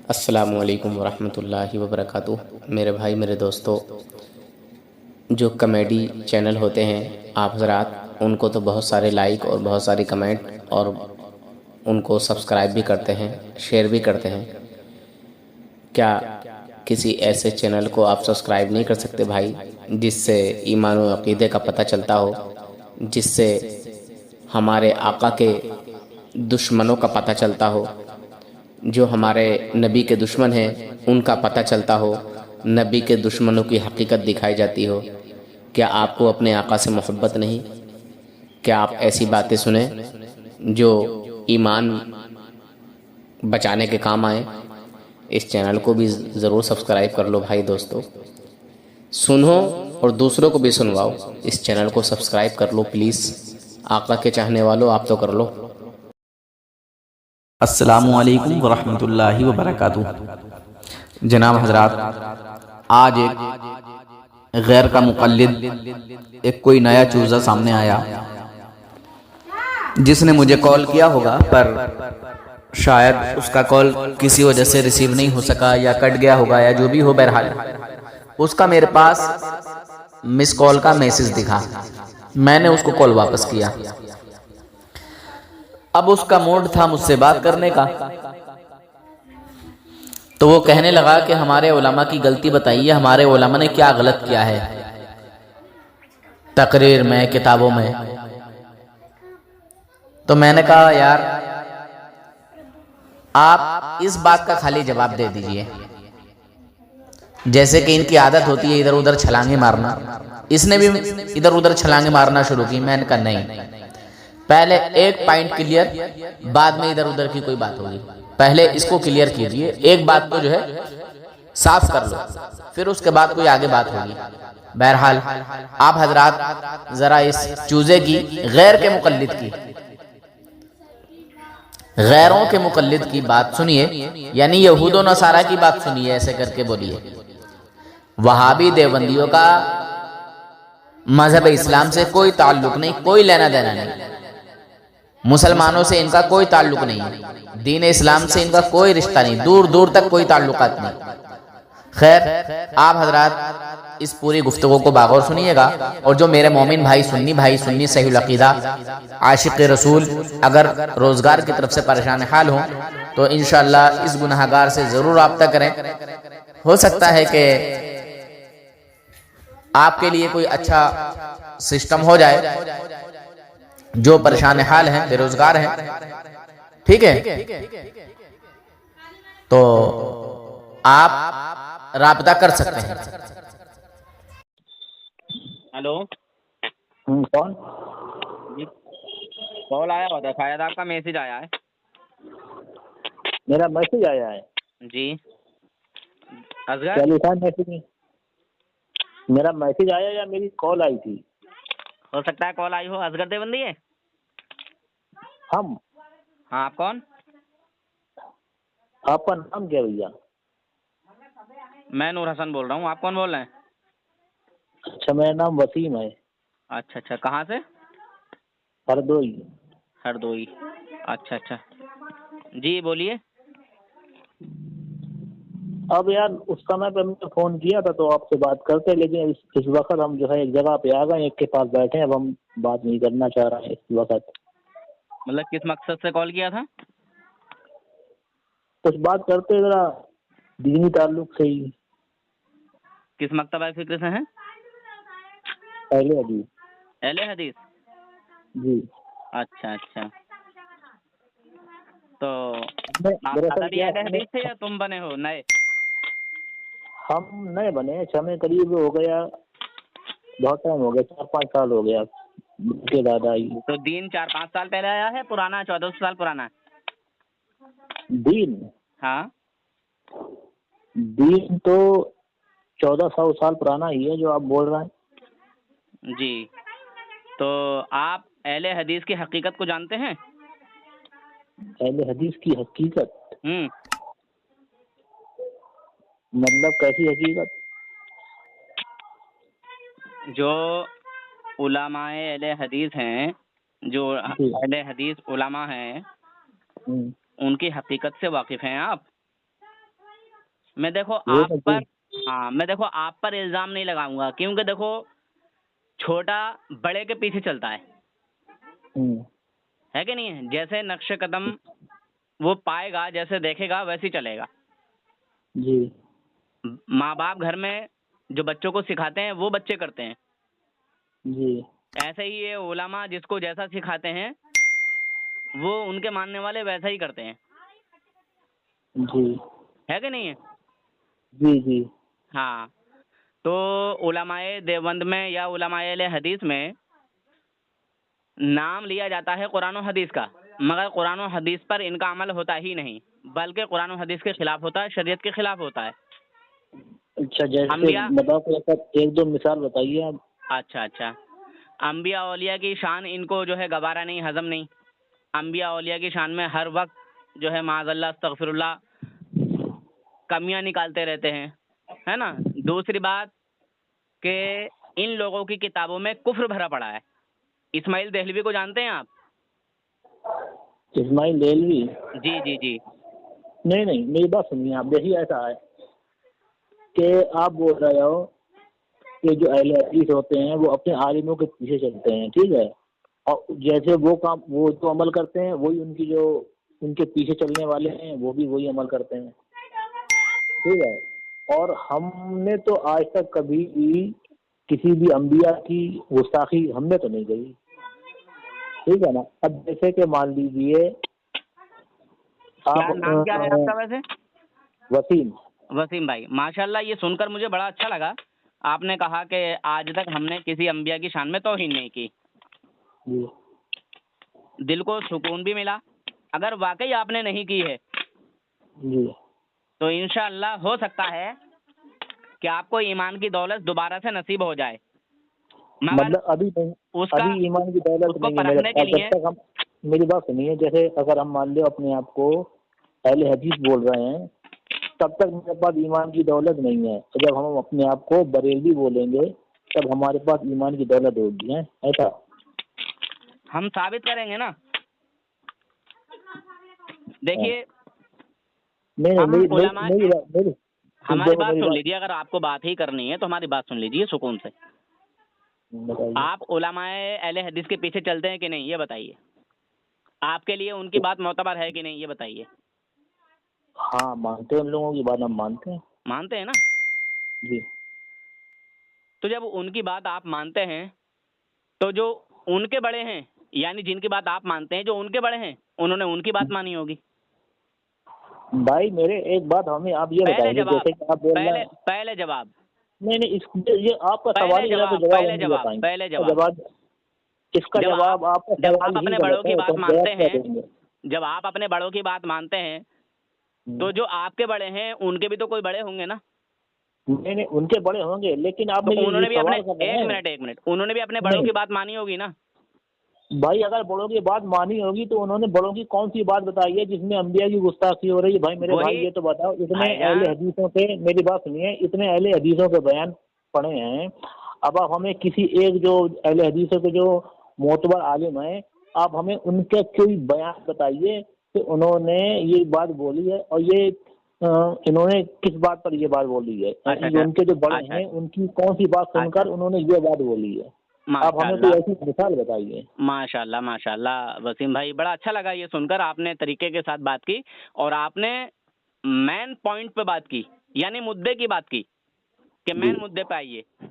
अस्सलामुअलैकुम वरहमतुल्लाहि वबरकातुह। मेरे भाई मेरे दोस्तों, जो कॉमेडी चैनल होते हैं आप हज़रात, उनको तो बहुत सारे लाइक और बहुत सारी कमेंट और उनको सब्सक्राइब भी करते हैं, शेयर भी करते हैं। क्या किसी ऐसे चैनल को आप सब्सक्राइब नहीं कर सकते भाई, जिससे ईमान और अक़ीदे का पता चलता हो, जिससे हमारे आका के दुश्मनों का पता चलता हो, जो हमारे नबी के दुश्मन हैं उनका पता चलता हो, नबी के दुश्मनों की हकीकत दिखाई जाती हो। क्या आपको अपने आका से मोहब्बत नहीं? क्या आप ऐसी बातें सुने जो ईमान बचाने के काम आए? इस चैनल को भी ज़रूर सब्सक्राइब कर लो भाई दोस्तों। सुनो और दूसरों को भी सुनवाओ। इस चैनल को सब्सक्राइब कर लो प्लीज़। आका के चाहने वालों, आप तो कर लो। अस्सलामुअलैकुम वरहमतुल्लाहि वबरकातुह। जनाब हजरात, आज एक गैर का मुक़ल्लिद, एक कोई नया चूज़ा सामने आया जिसने मुझे कॉल किया होगा, पर शायद उसका कॉल किसी वजह से रिसीव नहीं हो सका या कट गया होगा या जो भी हो। बहरहाल उसका मेरे पास मिस कॉल का मैसेज दिखा। मैंने उसको कॉल वापस किया। अब उसका मूड था मुझसे बात करने का, तो वो कहने लगा कि हमारे उलमा की गलती बताइए, हमारे उलमा ने क्या गलत किया है तकरीर में, किताबों में। तो मैंने कहा यार, आप इस बात का खाली जवाब दे दीजिए, जैसे कि इनकी आदत होती है इधर उधर छलांगे मारना। इसने भी इधर उधर छलांगे मारना शुरू की। मैंने कहा नहीं, पहले एक पॉइंट क्लियर, बाद में इधर उधर की कोई बात होगी। पहले इसको क्लियर कीजिए, एक बात को जो है साफ कर लो, फिर उसके बाद कोई आगे बात होगी। बहरहाल आप हजरात जरा इस चूजे की, गैर के मुकल्लिद की, गैरों के मुकल्लिद की बात सुनिए, यानी यहूदो नसारा की बात सुनिए। ऐसे करके बोलिए, वहाबी देवबंदियों का मजहब इस्लाम से कोई ताल्लुक नहीं, कोई लेना देना नहीं। मुसलमानों से इनका कोई ताल्लुक नहीं है, दीन इस्लाम से इनका कोई रिश्ता नहीं, दूर दूर तक कोई ताल्लुकात नहीं। खैर, आप हजरात इस पूरी गुफ्तगू को बागौर सुनिएगा, और जो मेरे मोमिन भाई, सुन्नी सहीहुल अकीदा, आशिक रसूल अगर रोजगार की तरफ से परेशान हाल हों तो इंशाअल्लाह इस गुनाहगार से ज़रूर रब्ता करें। हो सकता है कि आपके लिए कोई अच्छा सिस्टम हो जाए। जो परेशान हाल हैं, बेरोजगार हैं, ठीक है, तो आप राब्ता कर सकते हैं। हेलो कौन? जी, कॉल आया होता, शायद आपका मैसेज आया है। मेरा मैसेज आया है? जी क्या असगर, लिखा है मैसेज में? मेरा मैसेज आया या मेरी कॉल आई थी? हो सकता है कॉल आई हो। असगर देवबंदी है? हम? हाँ, आप कौन? आपका नाम क्या भैया? मैं नूर हसन बोल रहा हूँ। आप कौन बोल रहे हैं? अच्छा, मेरा नाम वसीम है। अच्छा अच्छा, कहाँ से? हरदोई। हरदोई। अच्छा अच्छा, जी बोलिए। अब यार उस समय पे मैंने फोन किया था तो आपसे बात करते, लेकिन इस वक्त हम जो है एक जगह पे आ गए, एक के पास बैठे हैं। अब हम बात नहीं करना चाह रहे हैं इस वक्त। मतलब किस मकसद से कॉल किया था? कुछ बात करते जरा दीनी ताल्लुक से ही। किस मकतबा फिक्र से हैं? पहले अभी। अहले हदीस? जी। अच्छा अच्छा, तो आप दरअसल अदबी क्या अहले है, हदीस से या तुम बने हो नए? हम नए बने, हमें करीब हो गया, बहुत टाइम हो गया, 4-5 साल हो गया के दादा आई। तो दीन 4-5 साल पहले आया है, पुराना 1400 साल पुराना है? दीन? हाँ, दीन तो 1400 साल पुराना ही है जो आप बोल रहे हैं। जी। तो आप अहले हदीस की हकीकत को जानते हैं? अहले हदीस की हकीकत? हम्म, मतलब कैसी हकीकत? जो उलमाए अहले हदीस हैं, जो जी। अहले हदीस उलमा हैं, हम्म। उनकी हकीकत से वाकिफ हैं आप? मैं देखो वो आप तो पर, हाँ मैं देखो आप पर इल्ज़ाम नहीं लगाऊंगा, क्योंकि देखो छोटा बड़े के पीछे चलता हम्म, है कि नहीं है? जैसे नक्शे कदम वो पाएगा, जैसे देखेगा वैसे ही चलेगा। जी माँ बाप घर में जो बच्चों को सिखाते हैं वो बच्चे करते हैं। जी ऐसे ही ये उलमा जिसको जैसा सिखाते हैं वो उनके मानने वाले वैसा ही करते हैं, जी है कि नहीं है? जी जी हाँ, तो उलमाए देवबंद में या उलमाए अहले हदीस में नाम लिया जाता है कुरान और हदीस का, मगर कुरान और हदीस पर इनका अमल होता ही नहीं, बल्कि कुरान और हदीस के खिलाफ होता है, शरीयत के खिलाफ होता है। अच्छा, जैसे अंबिया, बताओ तो एक दो मिसाल बताइए आप। अच्छा अच्छा, अंबिया औलिया की शान इनको जो है गवारा नहीं, हजम नहीं। अंबिया औलिया की शान में हर वक्त जो है माज़अल्लाह अस्तगफिरुल्लाह कमियां निकालते रहते हैं, है ना। दूसरी बात कि इन लोगों की किताबों में कुफ्र भरा पड़ा है। इस्माइल देहलवी को जानते हैं आप? इस्माइल देलवी? जी जी जी। नहीं नहीं, मेरी बात सुनिए आप। देखिए ऐसा है कि आप बोल रहे हो कि जो अहले हदीस होते हैं वो अपने आलिमों के पीछे चलते हैं, ठीक है, और जैसे वो काम वो जो अमल करते हैं वही उनकी जो उनके पीछे चलने वाले हैं वो भी वही अमल करते हैं, ठीक है। और हमने तो आज तक कभी भी किसी भी अंबिया की गुस्ताखी हमने तो नहीं करी, ठीक है ना। अब जैसे कि मान लीजिए क्या आप नाम क्या है आपका वैसे? वसीम। वसीम भाई, माशाल्लाह, ये सुनकर मुझे बड़ा अच्छा लगा। आपने कहा कि आज तक हमने किसी अंबिया की शान में तौहीन नहीं की। जी दिल को सुकून भी मिला। अगर वाकई आपने नहीं की है जी। तो इंशाअल्लाह हो सकता है कि आपको ईमान की दौलत दोबारा से नसीब हो जाए, मगर मतलब अभी नहीं, उसका अभी ईमान की दौलत उसको नहीं है मेरे परखने के पास। जब लिए, तक हम, मेरी बात सुनिए, जैसे अगर हम मान लो अपने आप को अहले हदीस बोल रहे हैं तब तक मेरे पास ईमान की दौलत नहीं है। तो जब हम अपने आप को बरेलवी बोलेंगे तब हमारे पास ईमान की दौलत होगी, है ऐसा। हम साबित करेंगे ना। देखिए, नहीं नहीं, हम मेरी उलमा, मेरी मेरी बात मेरी हमारी देखो बात मेरी सुन बात लीजिए। अगर आपको बात ही करनी है तो हमारी बात सुन लीजिए सुकून से। बताइए। आप उलमाए अहले हदीस के पीछे चलते हैं कि नहीं, ये बताइए। आपके लिए उनकी बात मोतबर है कि नहीं, ये बताइए। हाँ, मानते हैं, उन लोगों की बात हम मानते हैं। मानते हैं ना। जी तो जब उनकी बात आप मानते हैं तो जो उनके बड़े हैं, यानी जिनकी बात आप मानते हैं, जो उनके बड़े हैं, उन्होंने उनकी बात मानी होगी। भाई, मेरे एक बात हमें आप ये पहले बताएंगे, जवाब, जैसे कि आप बोल रहे पहले हैं। पहले जवाब, नहीं नहीं, ये आपका सवाल पहले ही गलत है, जवाब, जवाब हम पहले नहीं दे जवाब, पाएंगे। पहले इसका जवाब। जवाब इसका जब जवाब आप आपका जब सवाल आप ही अपने गलत बड़ों की है, तो बात हम मानते जवाब क्या हैं, देंगे। जब आप अपने बड़ों की बात मानते हैं तो जो आपके बड़े हैं उनके भी तो कोई बड़े होंगे ना। नहीं नहीं, उनके बड़े होंगे, लेकिन तो आपने ये उन्होंने भी अपने, सवाल कर रहे एक हैं। मिनट एक मिनट, उन्होंने भी अपने बड़ों नहीं की बात मानी होगी ना। भाई, अगर बड़ों की बात मानी होगी तो उन्होंने बड़ों की कौन सी बात बताई है जिसमें अंबिया की गुस्ताखी हो रही है। भाई मेरे भाई, वही ये तो बताओ, इतने भाईजान, अहले हदीसों के, मेरी बात सुनिए, इतने अहले हदीसों के बयान पढ़े हैं। अब आप हमें किसी एक जो अहले हदीसों के जो मोतबर आलिम हैं, आप हमें उनके कोई बयान बताइए कि उन्होंने ये बात बोली है, और ये इन्होंने किस बात पर ये बात बोली है, अच्छा यानी अच्छा, उनके जो बड़े अच्छा हैं उनकी कौन सी बात सुनकर अच्छा, उन्होंने ये बात बोली है। आप हमें कोई माशाल्लाह, ऐसी मिसाल बताइए। माशाल्लाह, माशाल्लाह। वसीम भाई, बड़ा अच्छा लगा ये सुनकर, आपने तरीके के साथ बात की और आपने मेन पॉइंट पे बात की, यानी मुद्दे की बात की कि जी मेन मुद्दे पे आइए, है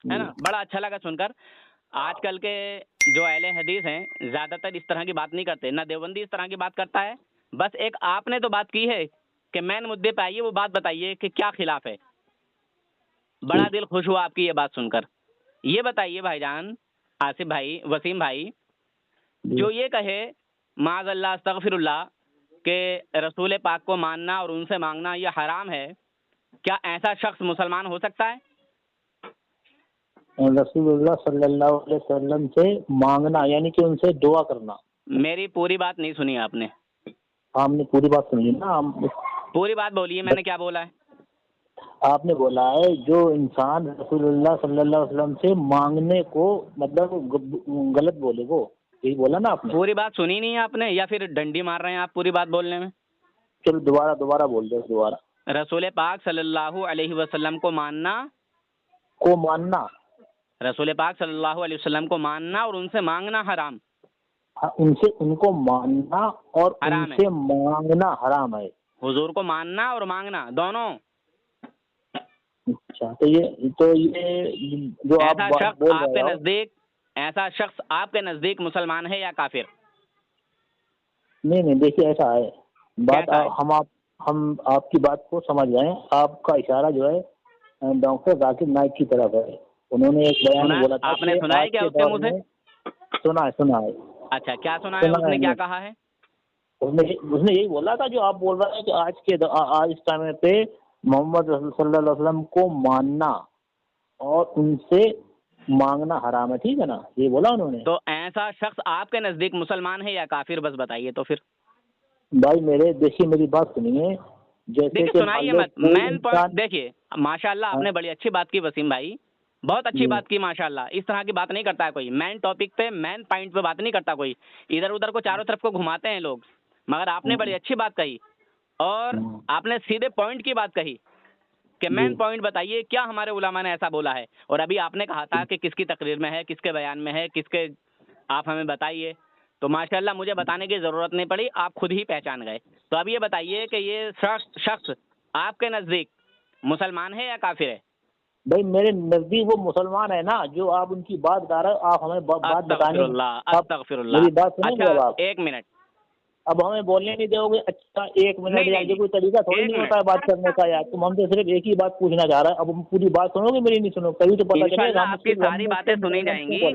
जी ना। बड़ा अच्छा लगा सुनकर। आजकल के जो अहले हदीस हैं ज्यादातर इस तरह की बात नहीं करते, ना देवबंदी इस तरह की बात करता है। बस एक आपने तो बात की है कि मेन मुद्दे पे आइए, वो बात बताइए कि क्या खिलाफ है। बड़ा जी दिल खुश हुआ आपकी ये बात सुनकर। ये बताइए भाईजान, आसिफ भाई, वसीम भाई, जी। जो ये कहे माज़अल्लाह अस्तगफिरुल्लाह के रसूल पाक को मानना और उनसे मांगना ये हराम है, क्या ऐसा शख्स मुसलमान हो सकता है? रसूलुल्लाह सल्लल्लाहु अलैहि वसल्लम से मांगना यानी कि उनसे दुआ करना। मेरी पूरी बात नहीं सुनी आपने। आपने पूरी बात सुनी ना। पूरी बात बोलिए, मैंने क्या बोला है। आपने बोला है जो इंसान रसूलुल्लाह सल्लल्लाहु अलैहि वसल्लम से मांगने को मतलब गलत बोले, वो यही बोला ना आपने। पूरी बात सुनी नहीं है आपने, या फिर डंडी मार रहे हैं आप पूरी बात बोलने में? चलो दोबारा दोबारा बोल दो, दोबारा। रसूल पाक सल्लल्लाहु अलैहि वसल्लम को मानना, रसूल पाक सल्लल्लाहु अलैहि वसल्लम को मानना और उनसे मांगना हराम। हाँ, उनको मानना और हराम उनसे मांगना हराम है। हुजूर को मानना और मांगना दोनों। अच्छा, तो ये जो आप ऐसा शख्स बोल आपके रहे हो, नजदीक, ऐसा शख्स आपके नजदीक मुसलमान है या काफिर? नहीं देखिए ऐसा है बात, कैसा है? हम आपकी बात को समझ गए। आपका इशारा जो है डॉक्टर जाकिर नाइक की तरफ है। उन्होंने एक बयान में बोला था आपने कि सुना है आज क्या के उसके दौर मुंह से? में, सुना है। अच्छा, क्या सुना है? उसने क्या कहा है? उसने यही बोला था जो आप बोल रहे हैं कि आज इस टाइम पे मोहम्मद रसूल सल्लल्लाहु अलैहि वसल्लम को मानना और उनसे मांगना हराम है, ठीक है ना, ये बोला उन्होंने। तो ऐसा शख्स आपके नजदीक मुसलमान है या काफिर, बस बताइए तो फिर। भाई देखिए मेरी बात सुनिए। जैसे देखिए कि सुनाइए मत, मेन पॉइंट देखिए। माशाल्लाह आपने बड़ी अच्छी बात की वसीम भाई, बहुत अच्छी बात की माशाल्लाह। इस तरह की बात नहीं करता है कोई, मेन टॉपिक पे, मेन पॉइंट पे बात नहीं करता कोई, इधर उधर को चारों तरफ को घुमाते हैं लोग। मगर आपने बड़ी अच्छी बात कही और आपने सीधे पॉइंट की बात कही कि मेन पॉइंट बताइए, क्या हमारे उलमा ने ऐसा बोला है। और अभी आपने कहा था कि किसकी तकरीर में है, किसके बयान में है, किसके, आप हमें बताइए। तो माशाल्लाह मुझे बताने की ज़रूरत नहीं पड़ी, आप खुद ही पहचान गए। तो अब ये बताइए कि ये शख्स आपके नज़दीक मुसलमान है या काफिर है? भाई मेरे नजदीक वो मुसलमान है ना, जो आप उनकी बात कर रहे हो। आप हमें बात बताने, अस्तगफिरुल्लाह। मेरी बात सुनेंगे अच्छा, आप? एक मिनट। अब हमें बोलने नहीं दोगे? अच्छा, एक मिनट यार, ये कोई तरीका थोड़ी नहीं होता है बात करने का यार। तुम हमसे सिर्फ एक ही बात पूछना चाह रहा है, अब हम पूरी बात सुनोगे, मेरी नहीं सुनोगे, तभी तो पता चलेगा। इंशाअल्लाह आपकी सारी बातें सुनी जाएंगी।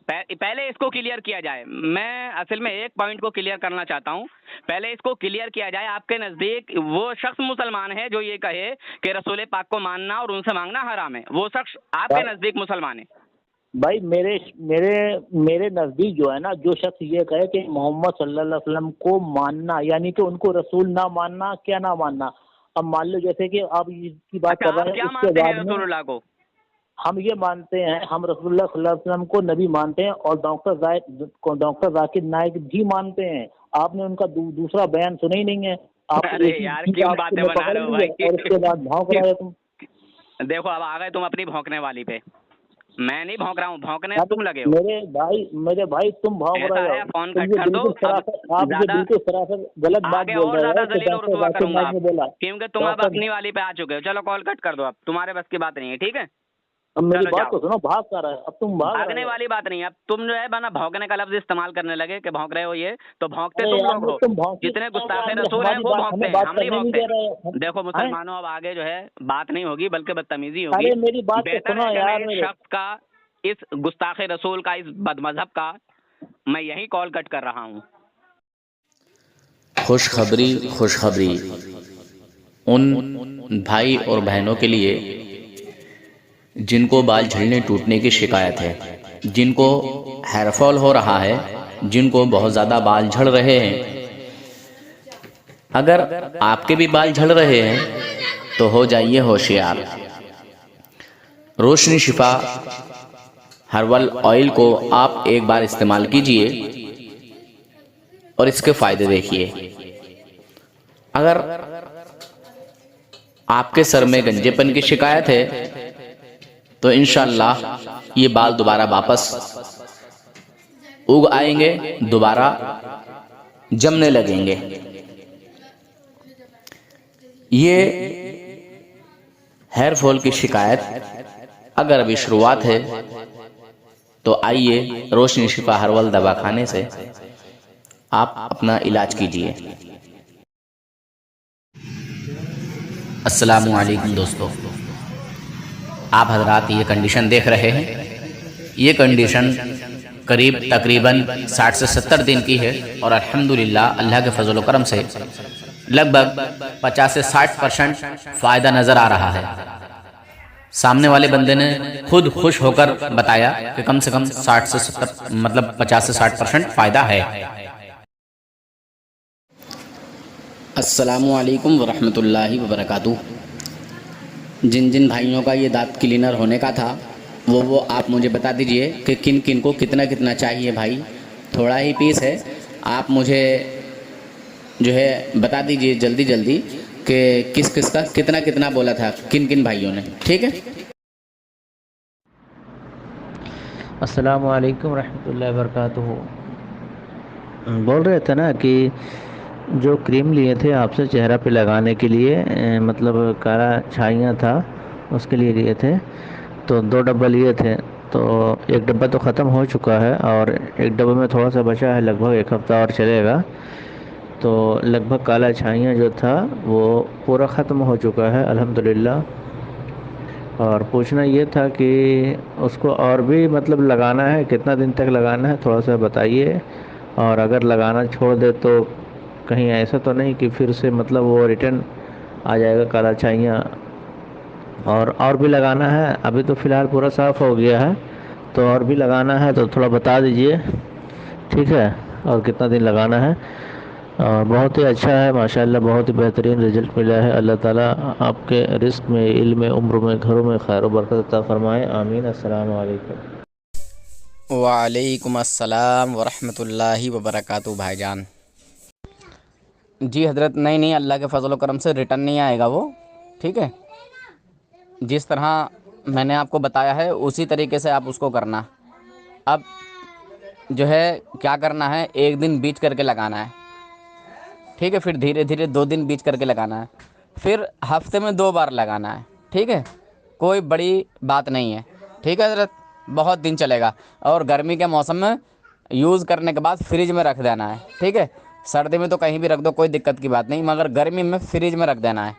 पहले इसको क्लियर किया जाए। मैं असल में एक पॉइंट को क्लियर करना चाहता हूँ। पहले इसको क्लियर किया जाए, आपके नज़दीक वो शख्स मुसलमान है जो ये कहे कि रसूल पाक को मानना और उनसे मांगना हराम है, वो शख्स आपके नज़दीक मुसलमान है? भाई मेरे नजदीक जो है ना, जो शख्स ये कहे कि मोहम्मद सल्लल्लाहु अलैहि वसल्लम को मानना, यानी कि उनको रसूल ना मानना, क्या ना मानना। अब मान लो जैसे कि आप इसकी बात कर रहे हैं, उसके बाद में रसूलुल्लाह को हम ये मानते हैं, हम रसूलुल्लाह सल्लल्लाहु अलैहि वसल्लम को नबी मानते हैं और डॉक्टर जाकिर नाइक भी मानते हैं। आपने उनका दूसरा बयान सुना ही नहीं है। आप अरे यार, क्यों बातें बना रहे हो भाई? और उसके बाद भौंक रहे हो तुम। देखो अब आ गए तुम अपनी भौंकने वाली पे। मैं नहीं भौंक रहा हूँ, भौंकने तुम लगे हो। मेरे भाई तुम भौंक रहे हो। फोन कट कर दो। आप ये बिल्कुल सरासर गलत बात बोल रहे हो। दलील और रुसवा करूंगा क्योंकि तुम अब डॉक्टर, अपनी वाली पे आ चुके हो। चलो कॉल कट कर दो, अब तुम्हारे बस की बात नहीं है, ठीक है? अब मेरी बात तो सुनो, भाग कर रहा है, अब तुम भागने वाली बात नहीं है। अब तुम जो है बना भौंकने का लफ्ज इस्तेमाल करने लगे कि भौंक रहे हो, ये तो भौंकते तुम लोग हो। जितने गुस्ताखे रसूल हैं वो भौंकते हैं, हम नहीं भौंकते। देखो मुसलमानों, अब आगे जो है बात नहीं होगी बल्कि बदतमीजी होगी। अरे मेरी बात तो सुनो यार। शख्स का, इस गुस्ताखे रसूल का, इस बदमजहब का मैं यही कॉल कट कर रहा हूँ। खुशखबरी उन भाई और बहनों के लिए जिनको बाल झड़ने टूटने की शिकायत है, जिनको हेयरफॉल हो रहा है, जिनको बहुत ज़्यादा बाल झड़ रहे हैं। अगर आपके भी बाल झड़ रहे हैं तो हो जाइए होशियार। रोशनी शिफा हर्बल ऑयल को आप एक बार इस्तेमाल कीजिए और इसके फायदे देखिए। अगर आपके सर में गंजेपन की शिकायत है तो इंशाअल्लाह ये बाल दोबारा वापस उग आएंगे, दोबारा जमने लगेंगे। ये हेयर फॉल की शिकायत अगर अभी शुरुआत है तो आइए रोशनी शिफा हर्बल दवाखाने से आप अपना इलाज कीजिए। अस्सलामु अलैकुम दोस्तों, आप हजरात ये कंडीशन देख रहे हैं। ये कंडीशन करीब तकरीबन 60 से 70 दिन की है और अल्हम्दुलिल्लाह अल्लाह के फजल व करम से लगभग 50 से 60% फ़ायदा नज़र आ रहा है। सामने वाले बंदे ने खुद खुश होकर बताया कि कम से कम 60 से 70 मतलब 50 से 60% फ़ायदा है। अस्सलामु अलैकुम वरहमतुल्लाहि वबरकातुहू। जिन जिन भाइयों का ये दांत क्लीनर होने का था वो आप मुझे बता दीजिए कि किन किन को कितना कितना चाहिए। भाई थोड़ा ही पीस है, आप मुझे जो है बता दीजिए जल्दी जल्दी, कि किस किस का कितना कितना बोला था, किन किन भाइयों ने। ठीक है। अस्सलामु अलैकुम रहमतुल्लाहि वबरकातुहू। बोल रहे थे ना कि जो क्रीम लिए थे आपसे चेहरा पे लगाने के लिए, मतलब काला छाइयाँ था उसके लिए थे। तो 2 डब्बा लिए थे, तो एक डब्बा तो ख़त्म हो चुका है और एक डब्बे में थोड़ा सा बचा है, लगभग 1 हफ़्ता और चलेगा। तो लगभग काला छाइयाँ जो था वो पूरा ख़त्म हो चुका है अल्हम्दुलिल्लाह। और पूछना ये था कि उसको और भी मतलब लगाना है, कितना दिन तक लगाना है थोड़ा सा बताइए। और अगर लगाना छोड़ दे तो कहीं ऐसा तो नहीं कि फिर से मतलब वो रिटर्न आ जाएगा काला छाइयाँ। और भी लगाना है, अभी तो फ़िलहाल पूरा साफ़ हो गया है, तो और भी लगाना है तो थोड़ा बता दीजिए। ठीक है। और कितना दिन लगाना है। और बहुत ही अच्छा है माशाल्लाह, बहुत ही बेहतरीन रिज़ल्ट मिला है। अल्लाह ताला आपके रिज़्क़ में, इल्म में, उम्र में, घरों में खैर व बरकत अता फ़रमाए। आमीन। अस्सलामु अलैकुम। वालेकुम अस्सलाम वरहमतुल्लाहि वबरकातुहू भाईजान। जी हज़रत, नहीं नहीं, अल्लाह के फजल व करम से रिटर्न नहीं आएगा वो। ठीक है। जिस तरह मैंने आपको बताया है उसी तरीके से आप उसको करना। अब जो है क्या करना है, एक दिन बीच करके लगाना है। ठीक है। फिर धीरे धीरे 2 दिन बीच करके लगाना है। फिर हफ्ते में 2 बार लगाना है। ठीक है। कोई बड़ी बात नहीं है। ठीक है हज़रत, बहुत दिन चलेगा। और गर्मी के मौसम में यूज़ करने के बाद फ्रिज में रख देना है। ठीक है। सर्दी में तो कहीं भी रख दो, कोई दिक्कत की बात नहीं, मगर गर्मी में फ्रिज में रख देना है।